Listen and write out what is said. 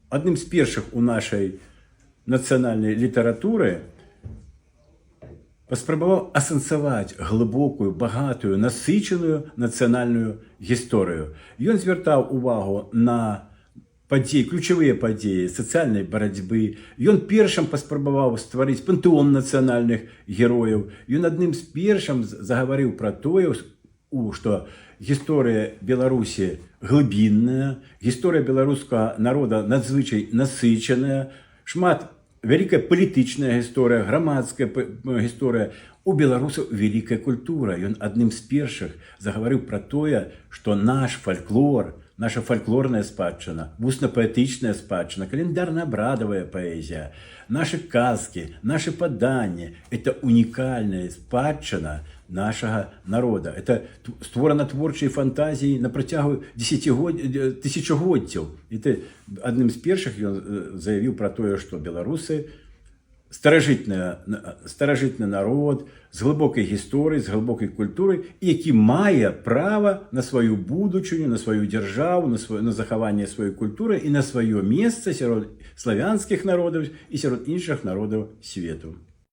одним з перших у нашій національній літературі паспрабаваў асэнсаваць глыбокую, багатую, насычаную нацыянальную гісторыю. Ён звяртаў увагу на падзеі, ключавыя падзеі сацыяльнай барацьбы. Ён першым паспрабаваў стварыць пантэон нацыянальных герояў. Ён адным з першым загаварыў пра тое, што гісторыя Беларусі глыбінная, гісторыя беларускага народа надзвычай насычаная, шмат вялікая палітычная гісторыя, грамадская гісторыя. У беларусаў вялікая культура. Ён адным з першых загаварыў пра тое, што наш фальклор, наша фальклорная спадчына, вусна-паэтычная спадчына, календарна-абрадавая паэзія, наши казки, наши паданні – это унікальная спадчына нашага народа. Это створана творчай фантазіяй на працягу тысячагоддзяў. Это адным з першых ён заявіў пра тое, што беларусы старажытны народ з глыбокай гісторыяй, з глыбокай культурай, які мае права на сваю будучыню, на сваю дзяржаву, на захаванне сваёй культуры і на сваё месца сярод славянскіх народаў і сярод іншых народаў свету.